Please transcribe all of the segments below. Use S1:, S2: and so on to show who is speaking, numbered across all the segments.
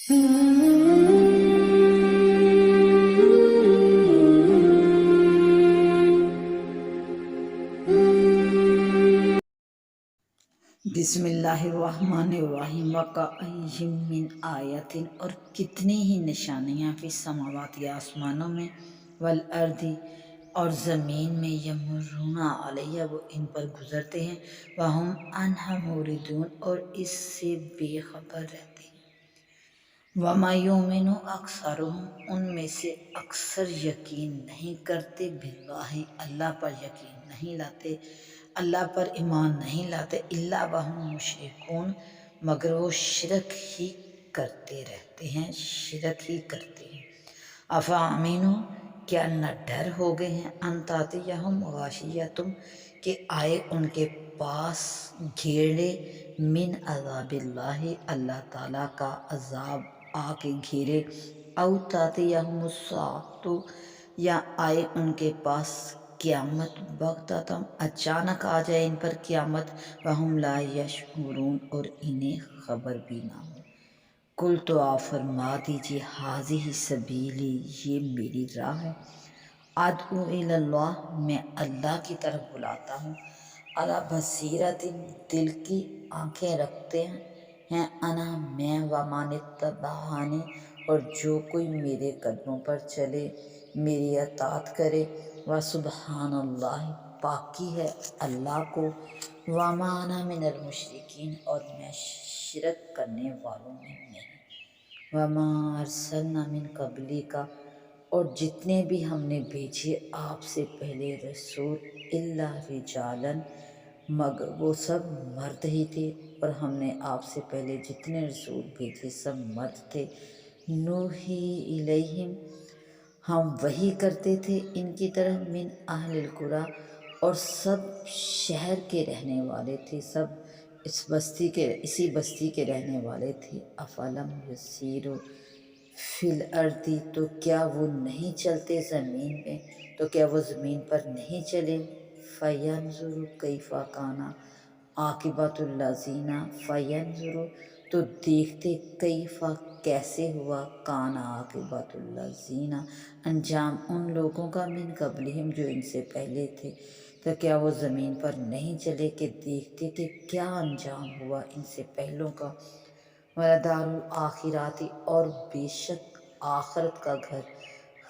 S1: بسم اللہ الرحمن الرحیم وَكَأَيٍّ مِّنْ آیَةٍ، اور کتنی ہی نشانیاں فی السماوات یا آسمانوں میں، والارض اور زمین میں، یمرون علیہ وہ ان پر گزرتے ہیں، وہم عنہا موردون اور اس سے بے خبر رہتے ہیں، وما یؤمن اکثرہم ان میں سے اکثر یقین نہیں کرتے، باللہ اللہ پر یقین نہیں لاتے، اللہ پر ایمان نہیں لاتے، الا وہم مشرکون مگر وہ شرک ہی کرتے رہتے ہیں، شرک ہی کرتے ہیں۔ افامنوا کیا نہ ڈر ہو گئے ہیں، ان تاتیہم غاشیۃ کہ آئے ان کے پاس گھیرے، من عذاب اللہ اللہ تعالیٰ کا عذاب آ کے گھیرے، او تاتیہم الساعۃ یا آئے ان کے پاس قیامت، بغتۃ اچانک آ جائے ان پر قیامت، وہم لا یشعرون اور انہیں خبر بھی نہ ہو۔ کل تو آپ فرما دیجیے، ھذہ سبیلی یہ میری راہ ہے، ادعو الی اللہ میں اللہ کی طرف بلاتا ہوں، علی بصیرۃ دل کی آنکھیں رکھتے ہیں، انا میں، ومن اتبعنی اور جو کوئی میرے قدموں پر چلے، میری اطاعت کرے، وسبحان اللہ پاکی ہے اللہ کو، وما انا من المشرکین اور میں شرک کرنے والوں میں نہیں، وما ارسلنا من قبلک اور جتنے بھی ہم نے بھیجے آپ سے پہلے رسول، الا رجالا مگر وہ سب مرد ہی تھے، اور ہم نے آپ سے پہلے جتنے رسول بھیجے سب مرد تھے، نوحی الیہم ہم وحی کرتے تھے ان کی طرف، من اہل القری اور سب شہر کے رہنے والے تھے، سب اسی بستی کے رہنے والے تھے۔ افلم یسیروا فی الارض تو کیا وہ نہیں چلتے زمین میں، تو کیا وہ زمین پر نہیں چلے، فینظروا کیف کان عاقبۃ الذین فینظروا تو دیکھتے، کیف کیسے ہوا، کان عاقبۃ الذین انجام ان لوگوں کا، من قبلہم جو ان سے پہلے تھے، تو کیا وہ زمین پر نہیں چلے کہ دیکھتے کہ کیا انجام ہوا ان سے پہلوں کا، وَلَدَارُ الْآخِرَةِ اور بے شک آخرت کا گھر،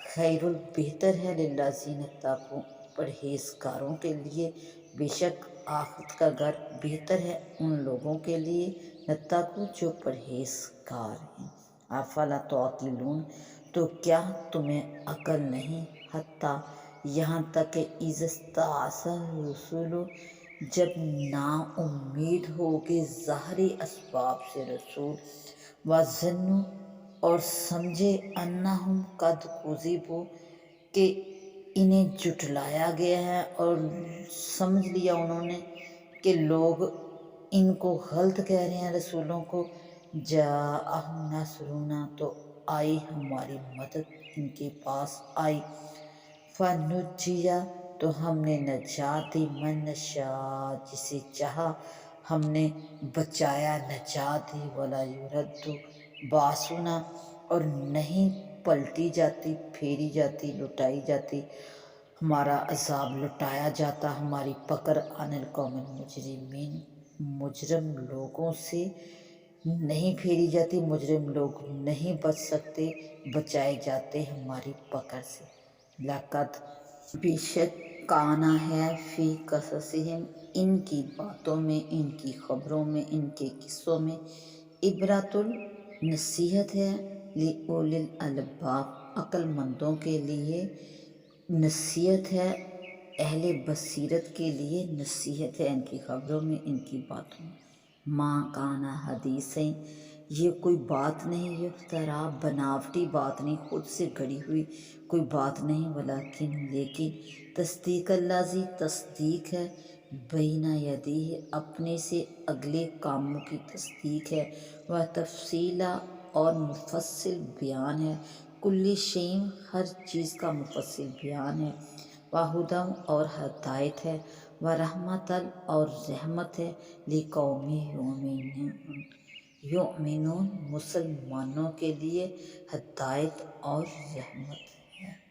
S1: خیر بہتر ہے، للذین اتقوا پرہیزگاروں کے لیے، بے شک آخرت کا گھر بہتر ہے ان لوگوں کے لیے، اتقوا جو پرہیزگار ہیں۔ افلا تعقلون تو کیا تمہیں عقل نہیں، حتیٰ یہاں تک کہ اذا استیأس الرسل جب نا امید ہوگے ظاہری اسباب سے رسول، وظنوا اور سمجھے، انہم قد کذبوا کہ انہیں جھٹلایا گیا ہے، اور سمجھ لیا انہوں نے کہ لوگ ان کو غلط کہہ رہے ہیں رسولوں کو، جاءہم نصرنا تو آئی ہماری مدد ان کے پاس آئی، فنجی تو ہم نے نجات دی، من نشاء جسے چاہا ہم نے بچایا نجات دی، ولا یرد باسنا اور نہیں پلٹی جاتی، پھیری جاتی، لٹائی جاتی ہمارا عذاب، لٹایا جاتا ہماری پکڑ، عن القوم المجرمین مجرم لوگوں سے نہیں پھیری جاتی، مجرم لوگ نہیں بچ سکتے، بچائے جاتے ہماری پکڑ سے۔ لقد بے شک کانا ہے، فی قصصہم ان کی باتوں میں، ان کی خبروں میں، ان کے قصوں میں، عبرۃ نصیحت ہے، لأولی الالباب عقل مندوں کے لیے نصیحت ہے، اہل بصیرت کے لیے نصیحت ہے، ان کی خبروں میں، ان کی باتوں میں۔ ما کانا حدیثیں یہ کوئی بات نہیں، یفترا بناوٹی بات نہیں، خود سے گھڑی ہوئی کوئی بات نہیں، ولیکن لیکن تصدیق الذی تصدیق ہے، بین یدیہ اپنے سے اگلے کاموں کی تصدیق ہے، و تفصیل اور مفصل بیان ہے، کل شیء ہر چیز کا مفصل بیان ہے، و ھدی اور ہدایت ہے، و رحمۃ اور رحمت ہے، لقوم یؤمنون یؤمنون مسلمانوں کے لیے ہدایت اور رحمت ہے۔